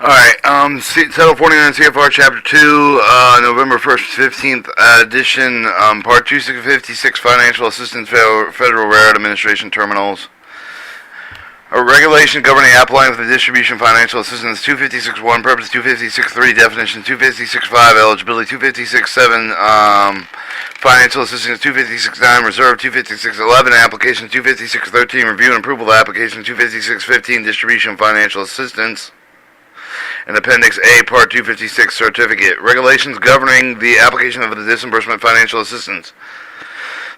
Alright, Title 49 CFR Chapter 2, November 1st, 15th edition, Part 256, Financial Assistance, Federal Railroad Administration Terminals. A regulation governing applying for the distribution of financial assistance, 256.1, purpose, 256.3, definition, 256.5, eligibility, 256.7, financial assistance, 256.9, reserve, 256.11, application, 256.13, review and approval of application, 256.15, distribution of financial assistance. And Appendix A, Part 256, Certificate. Regulations governing the application of the disbursement of financial assistance.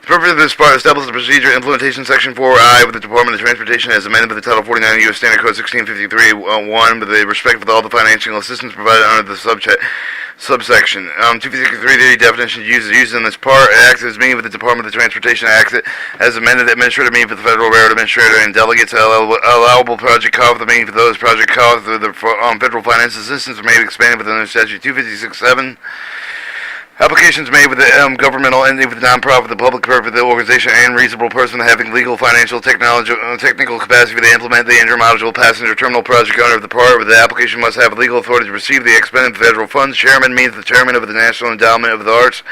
The purpose of this part establishes the procedure implementation section 4I with the Department of Transportation as amended by the Title 49 U.S. Standard Code 1653-1 with the respect with all the financial assistance provided under the subsection. 253 definition used in this part. Acts as meaning with the Department of Transportation Act as amended administrative meaning for the Federal Railroad Administrator and delegates allowable project cost the meaning for those project costs of the federal finance assistance may be expanded within the statute 256.7. Applications made with the governmental entity, with the nonprofit, the public purpose, the organization, and reasonable person having legal, financial, technical capacity to implement the intermodal passenger terminal project owner of the part where the application must have legal authority to receive the expended federal funds. Chairman means the chairman of the National Endowment of the Arts.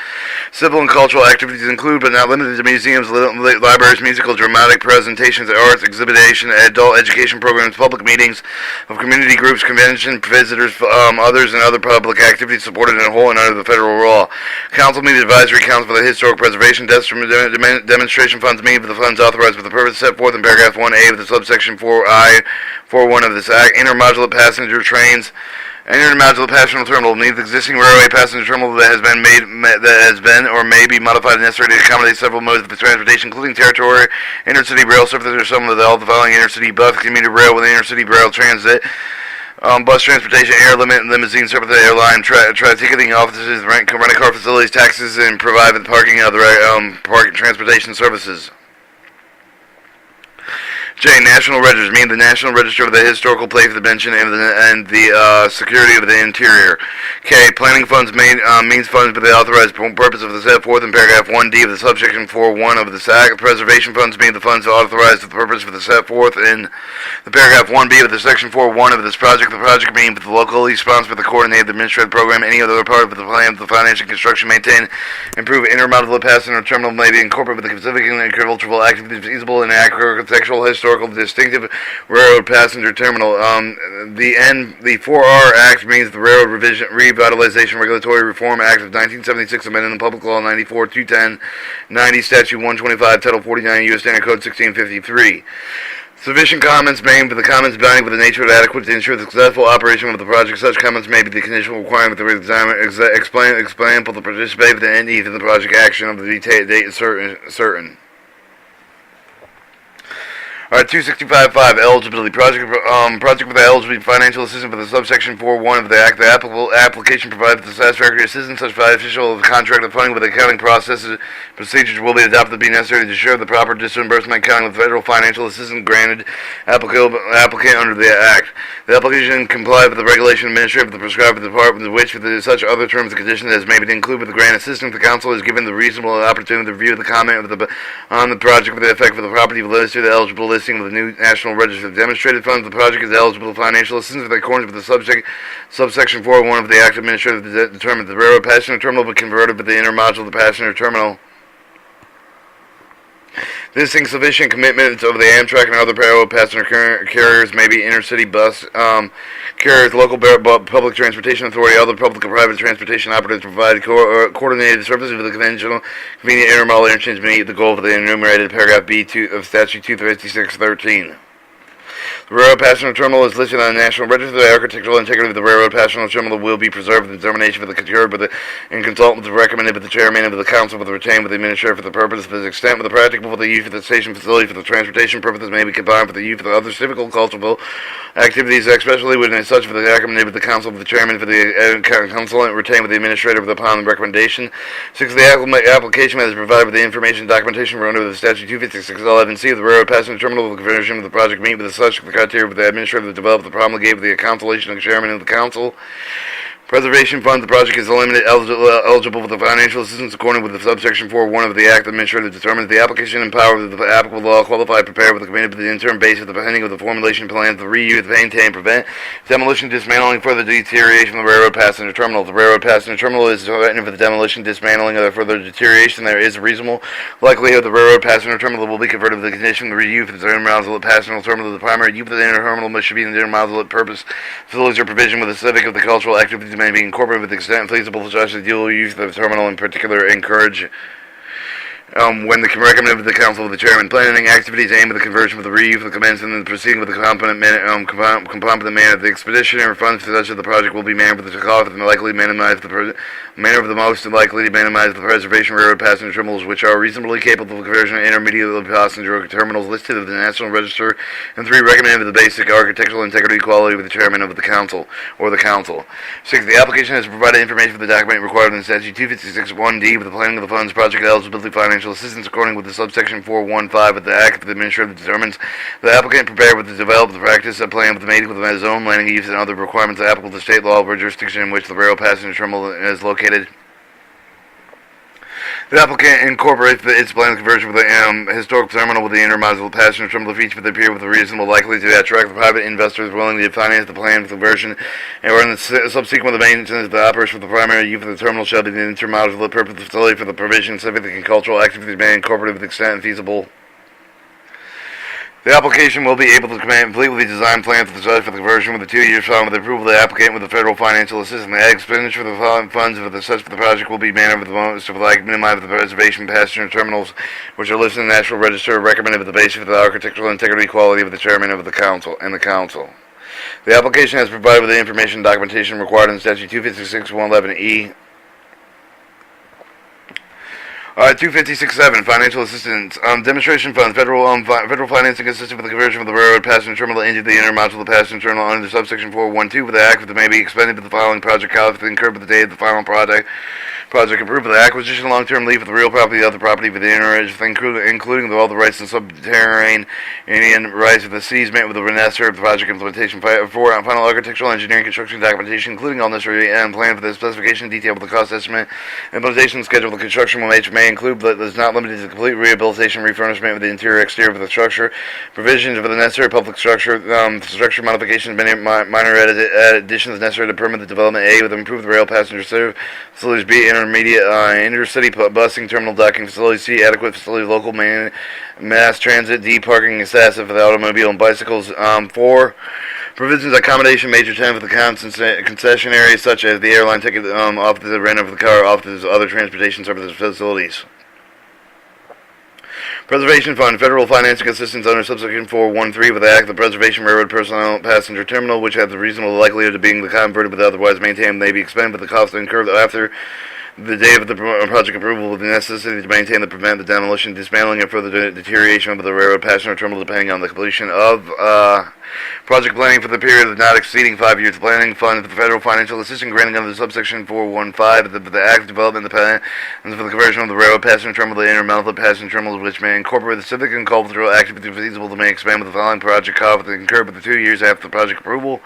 Civil and cultural activities include, but not limited to, museums, libraries, musical, dramatic presentations, arts, exhibition, adult education programs, public meetings of community groups, convention visitors, others, and other public activities supported in whole and under the federal law. Council meets advisory council for the historic preservation demonstration funds meet for the funds authorized for the purpose set forth in paragraph 1A of the subsection 4I 41 of this act. Intermodular passenger trains. Intermodular passenger terminal means the existing railway passenger terminal that has been or may be modified and necessary to accommodate several modes of transportation, including territory, intercity rail services, or some of all the following: intercity bus, commuter rail with intercity rail transit. Bus transportation, air limit, limousine service, airline, ticketing offices, rental car facilities, taxis, and private parking and other parking transportation services. J. National Registers mean the National Register of the Historical Place of the Mention and the Security of the Interior. K. Planning funds means funds for the authorized purpose of the set forth in paragraph 1D of the subsection 4.1 of this act. Preservation funds mean the funds authorized for the purpose for the set forth in the paragraph 1B of the section 4.1 of this project. The project being for the locally sponsored, the coordinated administrative program, any other part of the plan of the financial construction, maintain, improve intermodal passenger terminal may be incorporated with the specific and agricultural activities feasible in architectural, historical, distinctive railroad passenger terminal. The 4R Act means the Railroad Revitalization Regulatory Reform Act of 1976, amending the Public Law 94-210, 90, Statute 125, Title 49, U.S. Standard Code 1653. Sufficient comments made for the comments binding with the nature of adequate to ensure the successful operation of the project. Such comments may be the conditional requirement of the examiner explainable to participate with the entity in the project action of the date certain. Alright, 265.5, eligibility. Project with the eligibility financial assistance for the subsection 4.1 of the Act. The applicable application provides the satisfactory assistance such by official of the contract of funding with accounting processes. Procedures will be adopted to be necessary to ensure the proper disbursement accounting with federal financial assistance granted applicant under the Act. The application complies with the regulation administrative of the prescribed department, which, for such other terms and conditions as may be included with the grant assistance, the council is given the reasonable opportunity to review the comment on the project with the effect for the property listed, the eligible list of the new National Register of Demonstrated Funds. The project is eligible for financial assistance in accordance with the subsection 4.1 of the Act administrative that determines the railroad passenger terminal be converted with the intermodal passenger terminal. This insufficient commitments of the Amtrak and other railroad passenger carriers may be intercity bus carriers, local public transportation authority, other public and private transportation operators provide coordinated services with the convenient intermodal interchange meet the goal of the enumerated paragraph B2 of statute 256.13. The railroad passenger terminal is listed on the National Register. The architectural integrity of the railroad passenger terminal will be preserved with the determination of the concurred and consultant with the recommended with the chairman and with the council with the retained with the administrator for the purpose of the extent with the practical for the use of the station facility for the transportation purposes may be combined for the use of the other civic cultural activities, especially when such for the recommended with the council with the chairman for the consultant retained with the administrator upon the recommendation. 6. The application is provided with the information documentation under the statute 256.11c of the railroad passenger terminal with the conversion of the project meet with the such the criteria of the administrator to develop the promulgate with the consultation of the chairman of the council. Preservation Fund, the project is eligible for the financial assistance according with the subsection 4.1 of the Act. The Administrator determines the application and power of the applicable law qualified, prepared with the committee for the interim basis of the pending of the formulation plans to reuse, maintain, prevent demolition, dismantling, further deterioration of the railroad passenger terminal. The railroad passenger terminal is threatened for the demolition, dismantling, or further deterioration. There is a reasonable likelihood the railroad passenger terminal will be converted to the condition of the reuse of the intermodal passenger terminal. The primary use of the terminal should be in the intermodal purpose, facilities, or provision with the civic of the cultural activities may be incorporated with the extent feasible to the dual use of the terminal, in particular encourage when the recommended the council of the chairman planning activities aimed at the conversion of the reuse, the commencement and the proceeding with the competent manner of the expedition funds for such of the project will be manned with the cost and likely minimize the manner of the most likely to minimize the preservation railroad passenger terminals which are reasonably capable of conversion of intermediate passenger terminals listed of the National Register, and 3 recommended the basic architectural integrity quality with the chairman of the council or the council. 6. The application has provided information for the document required in statute 256(1)D with the planning of the funds project eligibility financial assistance according with the subsection 4.1.5 of the Act. The Administrator determines the applicant prepared with the developed the practice of plan with the made with the zone landing use and other requirements applicable to state law or jurisdiction in which the rail passenger terminal is located. The applicant incorporates its planned conversion with the historic terminal with the intermodal passenger terminal feature with the appear with a reasonable likelihood to attract the private investors willing to finance the planned conversion, and in the subsequent the maintenance of the operation of the primary use of the terminal shall be the intermodal for the purpose of the facility for the provision of civic and cultural activities may incorporated with the extent feasible. The application will be able to complete with the design plan for the conversion with the 2 years following with the approval of the applicant with the federal financial assistance. The expenditure for the following funds for the such for the project will be managed with the most to minimize the preservation passenger terminals which are listed in the National Register, recommended with the basis of the architectural integrity quality of the chairman of the council and the council. The application has provided with the information and documentation required in statute 256(111)E. 256.7 Financial Assistance. Demonstration Fund. Federal financing assistance for the conversion of the railroad passenger terminal into the intermodal passenger terminal under subsection 4.1.2 of the Act that may be expended with the following project costs incurred with the date of the final project approved for the acquisition of long-term lease of the real property, the other property with the interest, including all the rights and subterranean Indian rights of the seasonment with the necessary of the project implementation. 4. Final architectural engineering construction documentation, including all necessary and plan for the specification detail with the cost estimate, implementation schedule. The construction may include, but is not limited to, complete rehabilitation, refurnishment of the interior exterior of the structure, provisions for the necessary public structure, structure modifications, minor additions necessary to permit the development. A. With improved rail passenger service facilities. B. Intermediate intercity busing terminal docking facilities. C. Adequate facility local mass transit. D. Parking excessive for the automobile and bicycles. 4. Provisions accommodation major tenant for the concession areas such as the airline ticket off the rent of the car, off the other transportation services facilities. Preservation Fund. Federal financing assistance under subsection 4.1.3 of the Act. The Preservation Railroad Personnel Passenger Terminal, which has the reasonable likelihood of being converted but otherwise maintained, may be expended, but the cost incurred after the day of the project approval with the necessity to maintain and prevent the demolition, dismantling, and further deterioration of the railroad passenger terminal depending on the completion of project planning for the period of not exceeding 5 years. The planning fund for the federal financial assistance granting under subsection 4.1.5 of the Act development the plan for the conversion of the railroad passenger terminal to intermodal passenger terminals which may incorporate the civic and cultural activities feasible to may expand with the following project cost incurred with the 2 years after the project approval.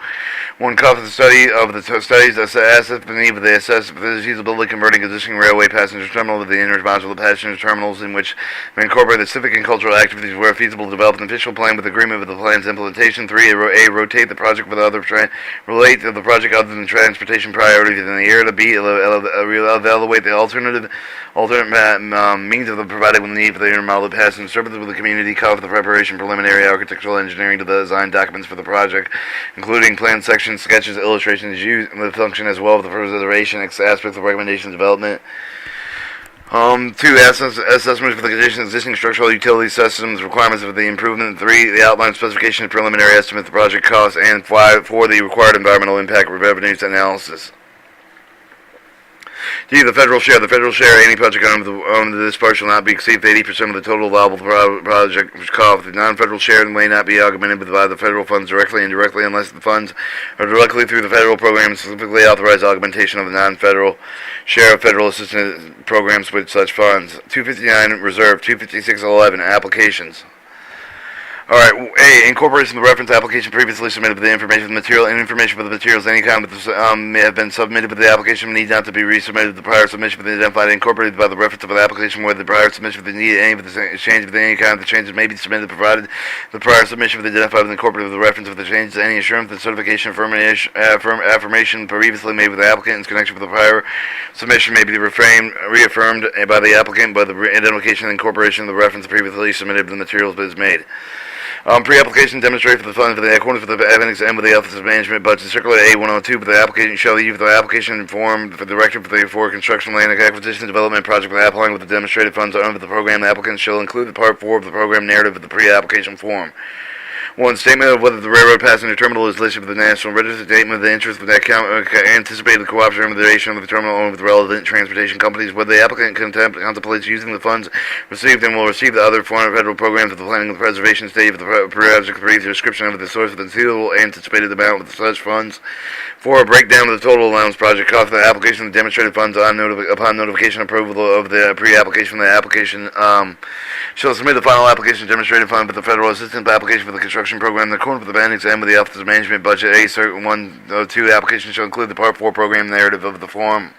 1. Cost of the study of the studies assessed the need of the assessed feasibility converting existing railway passenger terminal to the intermodal passenger terminals in which may incorporate the civic and cultural activities where feasible. Develop an official plan with agreement with the plan's implementation. 3. A. Rotate the project with other relate to the project other than transportation priorities in the area. To B. Evaluate the alternate means of the provided with the need for the intermodal passenger services with the community. Cost for the preparation, preliminary architectural engineering to the design documents for the project, including plan sections, sketches, illustrations, use the function as well as the preservation aspects of recommendation development. 2. Assessments for the condition of existing structural utility systems, requirements of the improvement. 3. The outline specification and preliminary estimate of the project costs. And 5. 4. The required environmental impact revenues analysis. D. The federal share. The federal share of any project owned to this part shall not be exceed 80% of the total allowable project cost. The non-federal share may not be augmented by the federal funds directly and indirectly unless the funds are directly through the federal program specifically authorized augmentation of the non-federal share of federal assistance programs with such funds. 259 reserve. 256.11 applications. Alright, A. Incorporation of the reference application previously submitted with the information of the material and information for the materials any kind may have been submitted with the application need not to be resubmitted. The prior submission for the identified incorporated by the reference of the application where the prior submission for the need any of the change of any kind of the changes may be submitted provided the prior submission for the identified with the incorporated with the reference of the changes any assurance that certification affirmation previously made with the applicant in connection with the prior submission may be reaffirmed by the applicant by the identification and incorporation of the reference previously submitted with the materials that is made. Pre-application demonstrate for the funds for the accordance with the evidence and with the Office of Management Budget Circular A102, but the applicant shall use the application form for the directive for construction, land acquisition, development project for applying with the demonstrated funds under the program. The applicant shall include the Part 4 of the program narrative of the pre-application form. 1. Statement of whether the railroad passenger terminal is listed with the National Register. Statement of the interest of the anticipated cooperation of the terminal owner with relevant transportation companies. Whether the applicant contemplates using the funds received and will receive the other foreign federal programs of the planning and the preservation stage of the project. 3. The description of the source of the conceivable anticipated amount of such funds. 4. A breakdown of the total allowance project cost for the application of the demonstrated funds upon notification approval of the pre-application. The application shall submit the final application demonstrated fund for the federal assistance application for the construction program. In accordance with the Appendix M with the Office of Management Budget A, certain 102 application shall include the Part 4 program narrative of the form.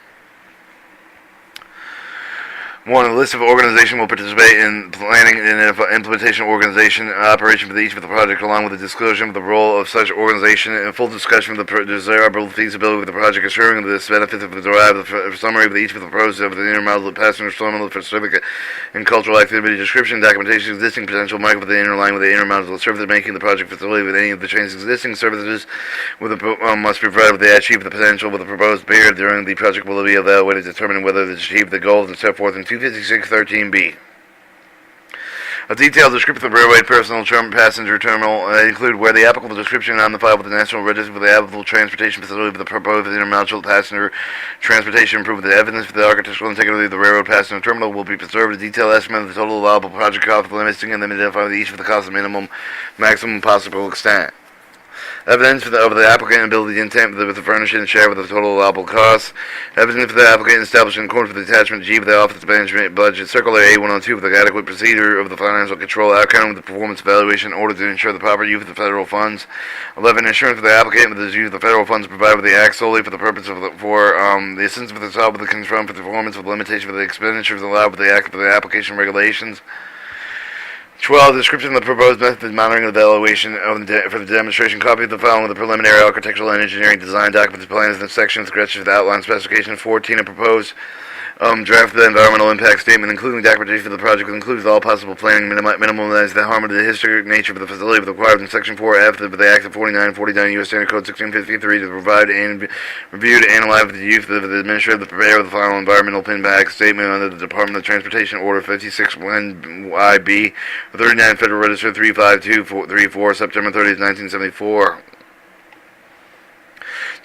1. A list of organizations will participate in planning and implementation organization operation for each of the project, along with the disclosure of the role of such organization and a full discussion of the desirable feasibility of the project, assuring the benefits of the derived summary of each of the pros of the intermodal passenger terminal for civic and cultural activity, description, documentation, existing potential market for the interline with the intermodal service, making the project facility with any of the train's existing services with the must be provided with the achieve the potential with the proposed period during the project will be evaluated, determining whether to achieve the goals and set forth in 256.13b. A detailed description of the railway personal passenger terminal include where the applicable description on the file with the National Register for the applicable transportation facility for the proposed intermodal passenger transportation improvement. The evidence for the architectural integrity of the railroad passenger terminal will be preserved. A detailed estimate of the total allowable project cost, limiting and then identify each of the cost of maximum possible extent. Evidence of the applicant ability intent with the furnishing and share with the total allowable costs. Evidence for the applicant established in accordance with the attachment G of the Office of Management Budget Circular A102 with the adequate procedure of the financial control outcome of the performance evaluation in order to ensure the proper use of the federal funds. 11. Assurance for the applicant with the use of the federal funds provided with the act solely for the purpose of the assistance with the solve with the confirm for the performance of the limitation for the expenditures allowed with the act for the application regulations. 12. Description of the proposed method of monitoring and evaluation for the demonstration. Copy of the following of the preliminary architectural and engineering design documents, plans, and sections, sketches of the outline specifications. 14. A proposed draft of the environmental impact statement, including documentation for the project, includes all possible planning, minimize the harm of the historic nature of the facility, but required in Section 4F of the Act of 49 U.S. Standard Code 1653 to provide and review to analyze the use of the administrator to prepare the final environmental impact statement under the Department of Transportation Order 56-1IB, 39 Federal Register 35234, September 30th, 1974.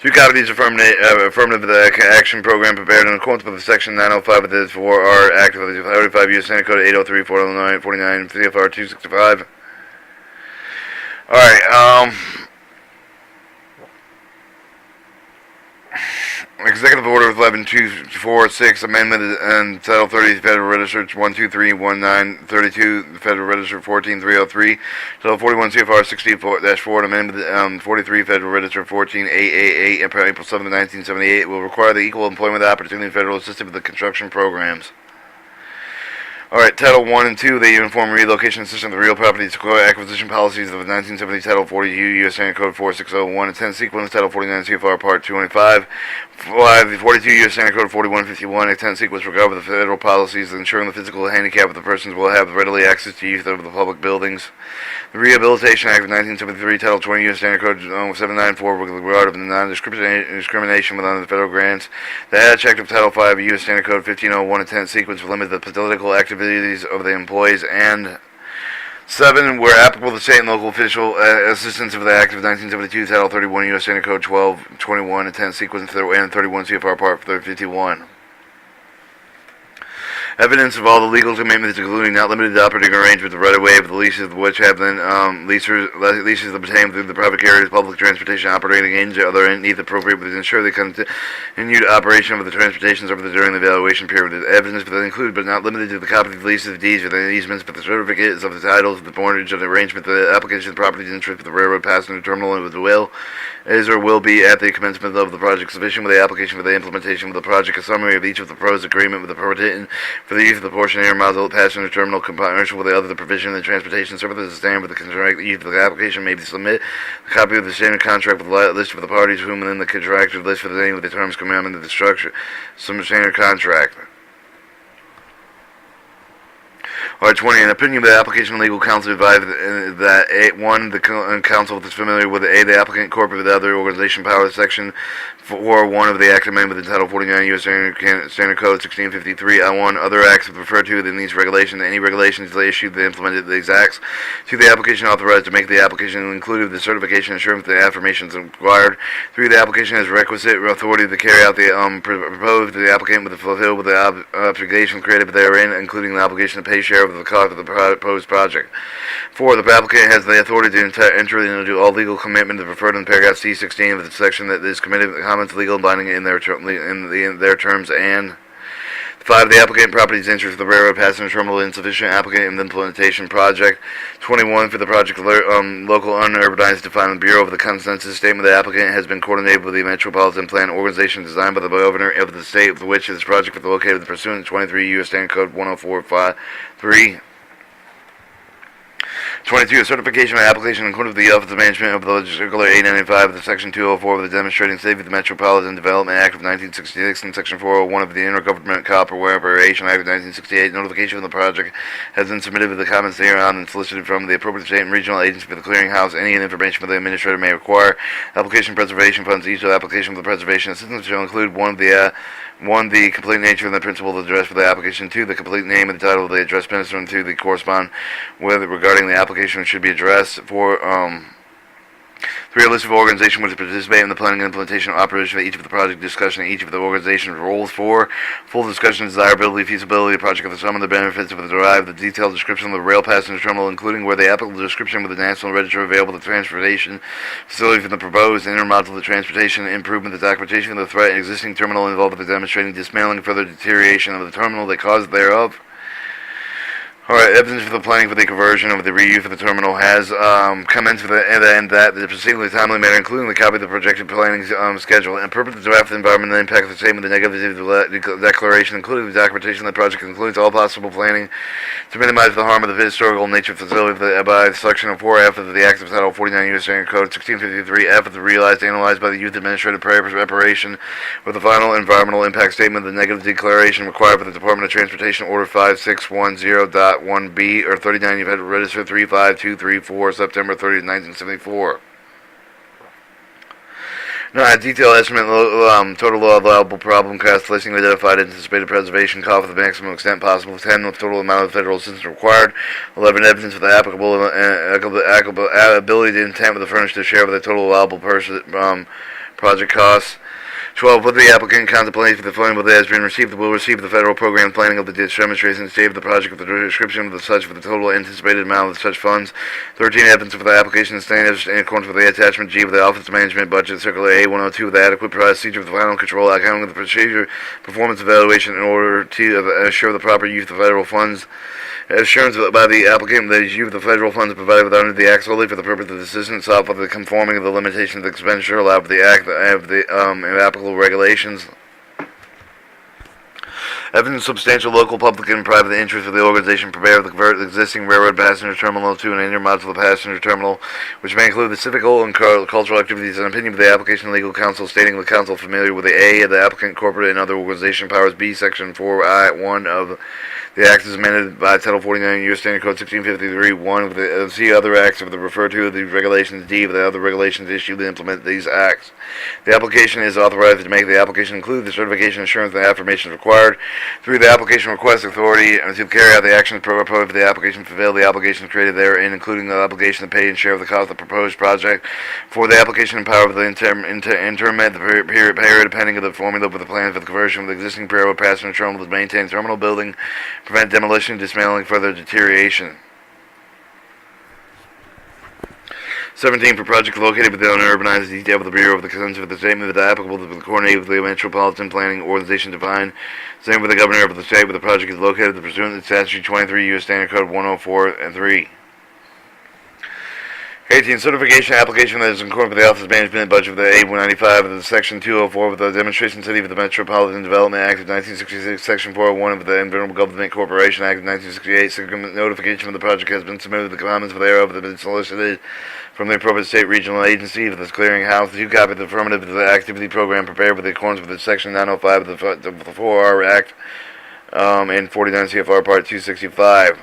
2 copies of affirmative action program prepared in accordance with Section 905 of the 4R Act of the 35 U.S. Senate Code 803, 49, CFR 265. Alright, Executive Order 11246, Amendment and Title 30, Federal Register 1231932, Federal Register 14303, Title 41 CFR 64-4, Amendment 43, Federal Register 14888, April 7, 1978, will require the equal employment opportunity federal assistance with the construction programs. Alright, Title 1 and 2, the Uniform Relocation System of the Real Property Acquisition Policies of the 1970 Title 40 U.S. Standard Code 4601, and 10 sequence, Title 49 CFR Part 225, 5, the 42 U.S. Standard Code 4151, a 10 sequence regard the federal policies ensuring the physical handicap of the persons will have readily access to use of the public buildings. The Rehabilitation Act of 1973, Title 20 U.S. Standard Code 794, with regard of the non-discrimination within the federal grants. The Hatch Act of Title 5 U.S. Standard Code 1501, a 10 sequence, will limit the political activities of the employees, and 7. Where applicable, the state and local official assistance of the Act of 1972, Title 31 U.S. Standard Code 1221, a 10 sequence, and 31 CFR Part 51. Evidence of all the legal commitments, including not limited to operating arrangements, the right-of-way of the leases of which have been leases obtained through the private carriers, public transportation operating agents, or other entities appropriate, but ensure the continued operation of the transportation service during the evaluation period. The evidence that include, but not limited to, the copies of leases, deeds, or the easements, but the certificates of the titles, the mortgage of the arrangement, the application of the property interest for the railroad passenger terminal, and with the will is or will be at the commencement of the project sufficient with the application for the implementation of the project, a summary of each of the proposed agreement with the proponent for the use of the portion air module passenger terminal commercial with the other provision of the transportation services stand with the contract use of the application may be submit a copy of the standard contract with the list of the parties whom within the contractor list for the name of the terms commandment of the structure some standard contract. R20. An opinion of the application legal counsel advised that 1. The counsel is familiar with the applicant corporate with other organization power section 4.1 of the Act Amendment with the Title 49 U.S. Standard Code 1653 I1. Other acts referred to in these regulations. Any regulations they issued that implemented these acts. 2. The application authorized to make the application included the certification assurance that the affirmations required. 3. The application has requisite authority to carry out the proposed the applicant with the fulfill with the obligation created therein, including the obligation to pay share of the cost of the proposed project. 4. The applicant has the authority to enter into all legal commitments referred in paragraph C16 of the section that is committed comments legal and binding in their terms. And 5. The applicant property's interest of the railroad passenger terminal insufficient applicant in the implementation project. 21. For the project local unurbanized defined the Bureau of the Consensus statement the applicant has been coordinated with the Metropolitan Plan Organization designed by the governor of the state of which this project was located pursuant to 23 U.S. Standard Code 10453. 22. A certification of application including the Office of Management of the Circular 895 of the Section 204 of the Demonstrating Safety of the Metropolitan Development Act of 1966 and Section 401 of the Intergovernmental Cooperation Act of 1968. Notification of the project has been submitted with the comments thereon and solicited from the appropriate state and regional agency for the clearinghouse. Any information for the administrator may require. Application preservation funds. Each application for the preservation assistance shall include one, the complete nature and the principal address for the application. 2. The complete name and the title of the address pursuant to the correspond with regarding the application should be addressed. 4. 3. A list of organizations which participate in the planning and implementation of operation of each of the project discussion and each of the organization's roles. 4. Full discussion, desirability, feasibility of the project of the sum of the benefits of the derived, the detailed description of the rail passenger terminal, including where the applicable description with the National Register available, the transportation facility for the proposed intermodal, the transportation improvement, the documentation of the threat and existing terminal involved with the demonstrating dismantling and further deterioration of the terminal, the cause thereof. Alright, evidence for the planning for the conversion of the reuse of the terminal has commenced with the proceeding timely manner, including the copy of the projected planning schedule, and purpose to draft the environmental impact of the statement, the negative declaration, including the documentation of the project, includes all possible planning to minimize the harm of the historical nature of the facility by section 4F of the Act of Title 49 U.S. Standard Code 1653 F of the realized, analyzed by the Youth Administrative Preparation with the final environmental impact statement, the negative declaration required for the Department of Transportation Order 5610.1B or 39 you've had to register 35234 September 30th, 1974. No, a detailed estimate total allowable problem cost listing identified anticipated preservation cost to the maximum extent possible. 10. The total amount of federal assistance required. 11. Evidence of the applicable ability to intent with the furnished to share with the total allowable project costs. 12. Whether the applicant contemplates for the funding that has been received will receive the federal program planning of the demonstration state of the project with the description of the such for the total anticipated amount of such funds. 13. Evidence for the application standards in accordance with the attachment G of the Office of Management Budget Circular A102 of the adequate procedure of the final control accounting of the procedure performance evaluation in order to assure the proper use of the federal funds. Assurance by the applicant that is use of the federal funds provided under the Act solely for the purpose of the assistance of the conforming of the limitations of the expenditure allowed for the Act of the applicable regulations. Evidence substantial local, public, and private interest of the organization prepared to convert the existing railroad passenger terminal to an intermodal passenger terminal, which may include the civical and cultural activities and opinion of the application legal counsel, stating the counsel familiar with the A of the applicant, corporate, and other organization powers, B, section 4I1 of The act is amended by Title 49 U.S. Standard Code 1653, 1 of the C other acts of the referred to of these regulations, D of the other regulations issued to implement these acts. The application is authorized to make the application include the certification, assurance, and affirmations required through the application request authority and to carry out the actions proposed for the application, fulfill the obligations created therein, including the obligation to pay and share of the cost of the proposed project for the application and power of the interment the period pending of the formula for the plan for the conversion of the existing railroad passenger terminal to maintain terminal building, prevent demolition, dismantling, further deterioration. 17. For projects located within an urbanized detail of the Bureau of the Consensus of the statement that applicable to the coordinate with the metropolitan planning organization defined. Same with the governor of the state where the project is located pursuant to statute 23 U.S. Standard Code 104 and 3. 18. Certification application that is in accordance with the Office of Management and Budget of the A195 of the Section 204 of the Demonstration City of the Metropolitan Development Act of 1966, Section 401 of the Environmental Government Corporation Act of 1968. Notification of the project has been submitted to the comments thereof that have been solicited from the appropriate state regional agency of this clearinghouse. 2 copies of the affirmative of the activity program prepared with the accordance with the Section 905 of the 4R Act and 49 CFR Part 265.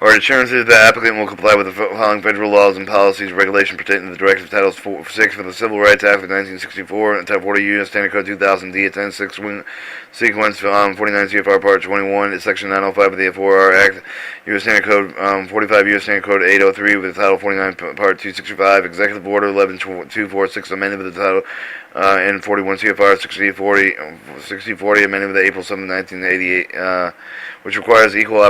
Or assurances that the applicant will comply with the following federal laws and policies and regulations pertaining to the Directive Title 6 for the Civil Rights Act of 1964 and Title 40 U.S. Standard Code 2000D at 10-6 sequence 49 CFR Part 21, Section 905 of the 4R Act, U.S. Standard Code 45 U.S. Standard Code 803 with the Title 49 Part 265, Executive Order 11246 amended with the Title and 41 CFR 6040 amended with the April 7, 1988, which requires equal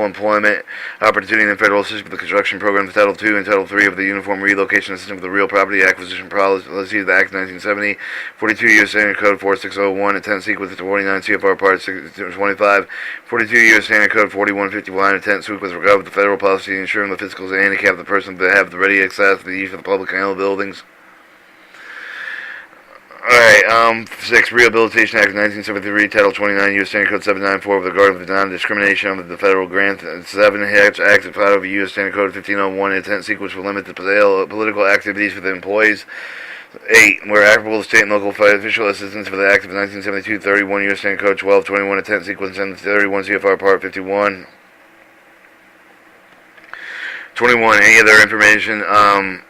employment opportunity and federal assistance for the construction program. Title 2 and Title 3 of the Uniform Relocation Assistance for the Real Property Acquisition Policy of the Act 1970, 42 U.S. Standard Code 4601 and 10 sequence to 49 CFR Part 25, 42 U.S. Standard Code 4151 and 10 sequence with regard to the federal policy ensuring the physical handicap of the person that have the ready access to the use of the public and buildings. Alright, 6. Rehabilitation Act of 1973, Title 29, U.S. Standard Code 794 with regard to the non-discrimination of the federal grant. 7. Act of Title of U.S. Standard Code 1501, intent sequence will limit the political activities for the employees. 8. Where applicable, state and local official assistance for the Act of 1972, 31 U.S. Standard Code 1221, intent sequence, and 31 CFR Part 51. 21. Any other information,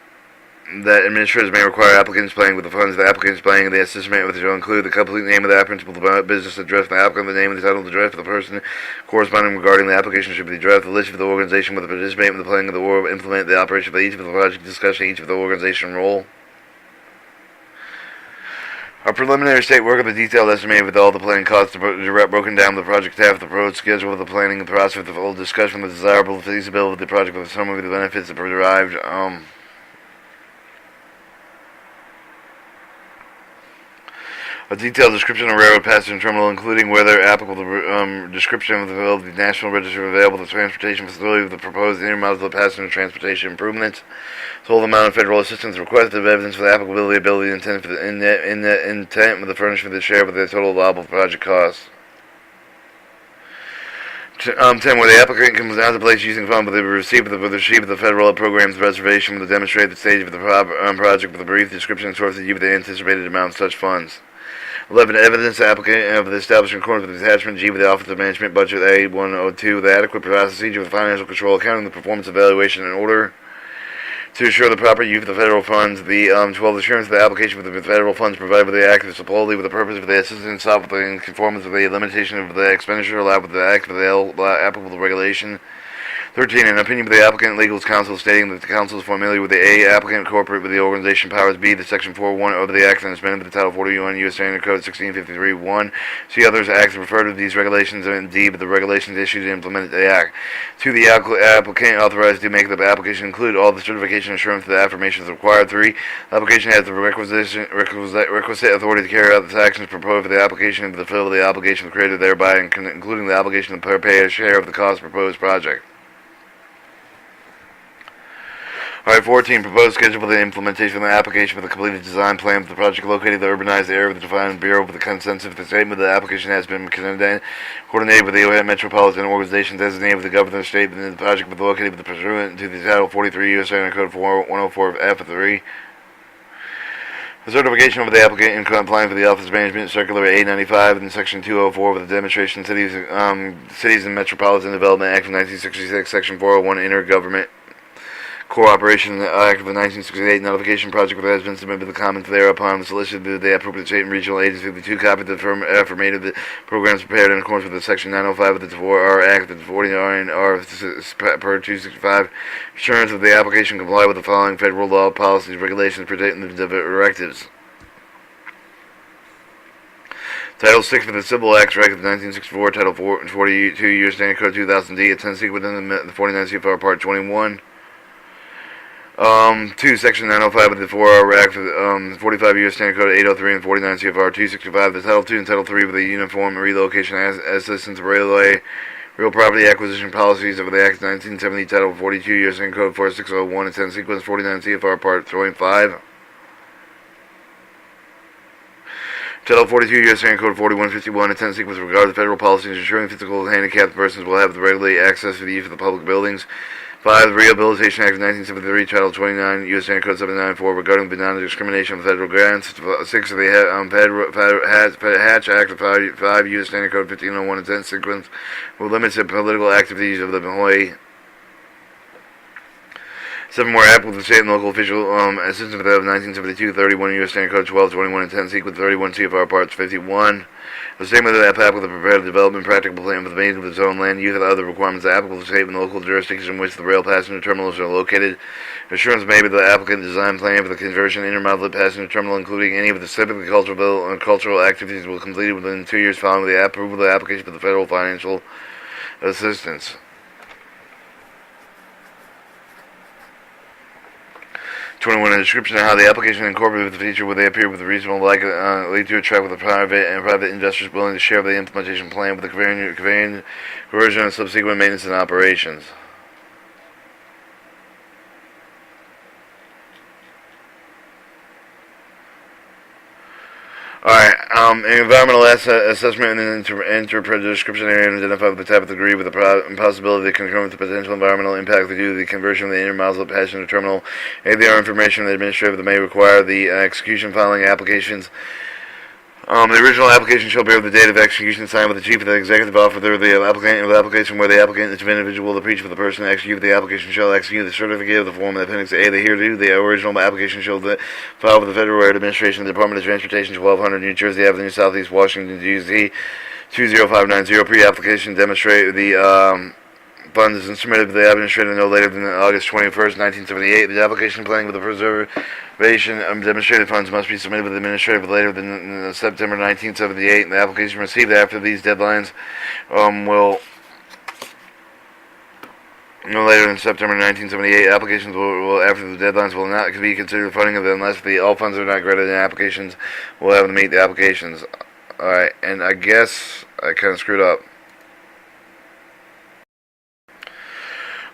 that administrators may require applicants paying with the funds the applicant is paying the assessment which will include the complete name of the applicant, the business address of the applicant, the name and the title of the address for the person corresponding regarding the application should be the address, the list of the organization with the participant in the planning of the war, implement the operation of each of the project, discussing each of the organization role. A preliminary state work of the detailed estimate with all the planning costs broken down the project staff, the road schedule of the planning, the process, the full discussion of the desirable feasibility of the project with some of the benefits that are derived. A detailed description of railroad passenger terminal, including whether applicable the description of the National Register available the transportation facility of the proposed intermodal passenger transportation improvements, total amount of federal assistance requested, evidence for the applicability, ability, intent for the intent with the furnish for the share of the total allowable project costs. 10. Where the applicant comes down to place using funds with the receipt of the federal program's reservation with the demonstrate the stage of the project with a brief description and source of the anticipated amount of such funds. 11. Evidence applicant of the establishment according with the attachment G with the Office of Management Budget A102, the adequate procedure for financial control, accounting, the performance evaluation in order to ensure the proper use of the federal funds. The 12. Assurance of the application for the federal funds provided by the Act is supposedly with the purpose of the assistance sought in conformance with the limitation of the expenditure allowed with the Act for the applicable regulation. 13. An opinion by the applicant legal counsel stating that the counsel is familiar with the A applicant corporate with the organization powers, B the Section 401 of the Act and is amended with the Title 41 U.S. Standard Code 1653 1. See others acts refer to these regulations, and D but the regulations issued to implement the Act. 2. The applicant authorized to make the application include all the certification assurance that the affirmations required. 3. The application has the requisite authority to carry out the actions proposed for the application and to fulfill the obligation created thereby, including the obligation to pay a share of the cost of the proposed project. Alright, 14. Proposed schedule for the implementation of the application for the completed design plan for the project located in the urbanized area of the defined Bureau with the consensus of the statement the application has been coordinated with the Ohio Metropolitan Organization designated with the governor of the state within the project with located with the pursuant to the Title 43 U.S. Standard Code 104 F3. The certification of the applicant in compliance with the Office of Management Circular 895 and Section 204 with the Demonstration Cities and Metropolitan Development Act of 1966, Section 401 Intergovernment Cooperation Act of 1968 notification project that has been submitted to the comments thereupon solicited the appropriate state and regional agency. The two copies of the affirmative the programs prepared in accordance with the Section 905 of the 4R Act, the 49R per 265. Assurance of the application comply with the following federal law, policies, regulations pertaining to the directives. Title 6 of the Civil Acts Act of 1964, Title 42 U.S. Standard Code 2000D, a Tennessee within the 49 CFR Part 21. 2. Section 905 of the 4R Act of 45 U.S. Standard Code 803 and 49 CFR 265. The Title 2 and Title 3 of the Uniform Relocation Assistance Railway Real Property Acquisition Policies of the Act of 1970, Title 42 U.S. Standard Code 4601 and 10 Sequence 49 CFR Part 25. Title 42 U.S. Standard Code 4151 and 10 Sequence with regard to federal policies ensuring physical handicapped persons will have the regularly access to the use of the public buildings. 5. The Rehabilitation Act of 1973, Title 29, U.S. Standard Code 794, regarding the non-discrimination of federal grants. 6. Of the Hatch Act of 5 U.S. Standard Code 1501 and 10 sequence, will limit the political activities of the employee. 7. Where applicable to state and local official assistance of 1972, 31 U.S. Standard Code 1221 and 10 sequence, 31 CFR Parts 51. The statement of applicable to prepare the development practical plan for the maintenance of its own land use and other requirements applicable to state and local jurisdictions in which the rail passenger terminals are located. Assurance made by the applicant design plan for the conversion intermodal passenger terminal, including any of the civic and cultural activities, will be completed within 2 years following the approval of the application for the federal financial assistance. 21. A description of how the application incorporated with the feature where they appear with a reasonable likely to attract with the private investors willing to share the implementation plan with the conversion and subsequent maintenance and operations. Alright, environmental assessment and interpret the description area and identify with the type of degree with the possibility that concur with the potential environmental impact due to the conversion of the intermodal passenger terminal. ADR information the administrator that may require the execution filing applications. The original application shall bear the date of execution signed with the chief of the executive officer of the applicant of the application where the applicant is an individual. The preach for the person to execute the application shall execute the certificate of the form of Appendix A. The hereto, the original application shall file with the Federal Railroad Administration, the Department of Transportation, 1200 New Jersey Avenue, Southeast Washington, D.C. 20590. Pre-application demonstrate the funds is submitted to the administrator no later than August 21st, 1978. The application planning with the preservation of demonstrated funds must be submitted with the administrator later than September 1978. And the application received after these deadlines will no later than September 1978. Applications will after the deadlines will not be considered funding of them unless all funds are not granted, and applications will have to meet the applications. Alright, and I guess I kind of screwed up.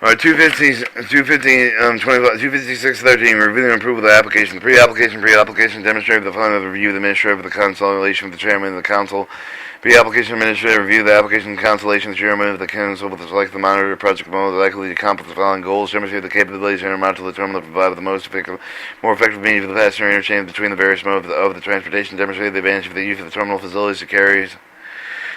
Alright, 256.13, review and approve of the application. Pre-application demonstrated the final review of the administrator with the consultation of the chairman of the council. Pre-application administrator review the application consultation of the chairman of the council with the select the monitor project most likely to accomplish the following goals. Demonstrate the capabilities and amount to the terminal to provide the more effective means for the passenger interchange between the various modes of the transportation. Demonstrate the advantage of the use of the terminal facilities to carry.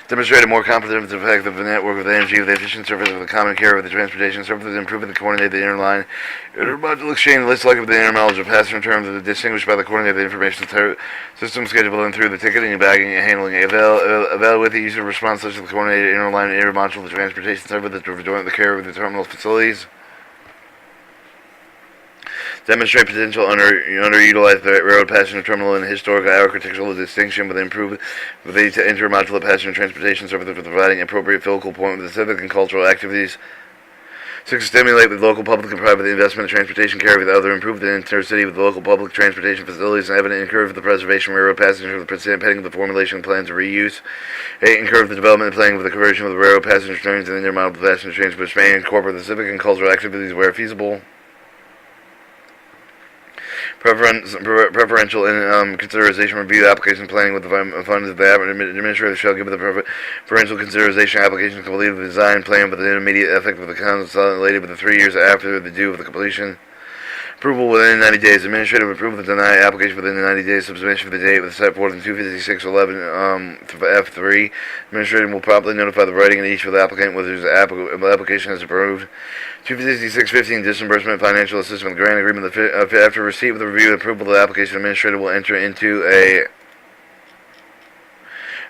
Demonstrate a more comprehensive and effective network of energy with the efficient service of the common carrier of the transportation services, improving the coordinated interline intermodal exchange, less likely of the intermodal of passenger terms that are distinguished by the coordinated information system scheduled and through the ticketing and bagging and handling. Evaluate the use of response such as the coordinated interline intermodal of the transportation service to join the carrier with the terminal facilities. Demonstrate potential underutilized railroad passenger terminal and historical architectural distinction with improved with the intermodular passenger transportation service for providing appropriate focal point with the civic and cultural activities. 6. Stimulate with local public and private investment in transportation carrier with other improve the intercity with local public transportation facilities and evident encourage the preservation of railroad passengers with the pending the formulation of plans of reuse. 8. Encourage the development and planning of the conversion of the railroad passenger trains and intermodal passenger trains which may incorporate the civic and cultural activities where feasible. Preferential consideration review application planning with the funds of the administrator shall give the preferential consideration application completed with the design plan with the immediate effect of the consolidated with the 3 years after the due of the completion. Approval within 90 days. Administrative approval to deny application within the 90 days of submission for the date with set forth in 25611 F3. Administrator will promptly notify the writing and each of the applicant whether his application is approved. 25615 disbursement financial assistance with grant agreement. After receipt of the review and approval of the application, administrator will enter into a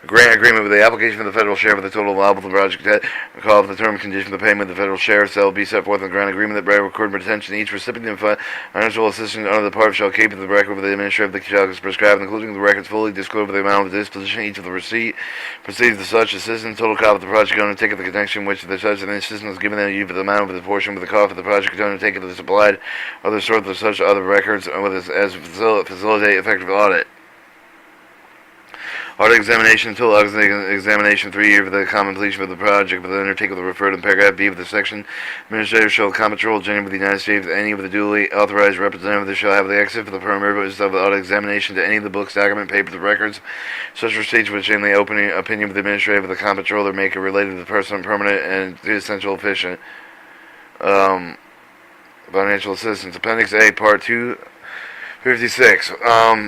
grant agreement with the application for the federal share for the total allowable for the project debt. Recall for the term and condition of the payment of the federal share shall be set forth in the grant agreement that by recorded retention each recipient of financial assistance under the part shall keep the record of the administrator of the shall is prescribed, including the records fully disclosed the amount of the disposition each of the receipt proceeds to such assistance, total cost of the project undertaken, the connection which the such assistance is given you for the amount of the portion of the cost of the project undertaken to the supplied other source of such other records as facilitate effective audit. Audit examination until examination 3 years for the completion of the project, but the undertaking will refer to paragraph B of the section. Administrator shall control genuine with the United States. Any of the duly authorized representatives shall have the access for the purpose of the audit examination to any of the books, document, papers, or records. Such receipts which in the opening opinion of the administrator of the comptroller make it related to the person permanent and to essential efficient financial assistance. Appendix A, Part 2. 56.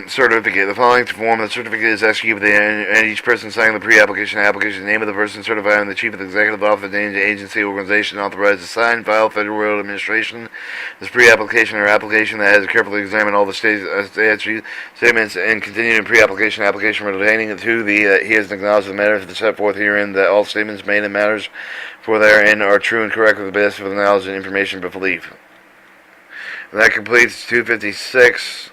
Certificate. The following form of the certificate is executed and each person signing the pre-application application, name of the person certifying, the chief of the executive officer, the name of the agency, organization authorized to sign, file, Federal Railroad Administration. This pre-application or application that has carefully examined all the statements and continued in pre-application application relating to the he has acknowledged the matters that set forth herein that all statements made in matters for therein are true and correct with the best of the knowledge and information but belief. That completes 256.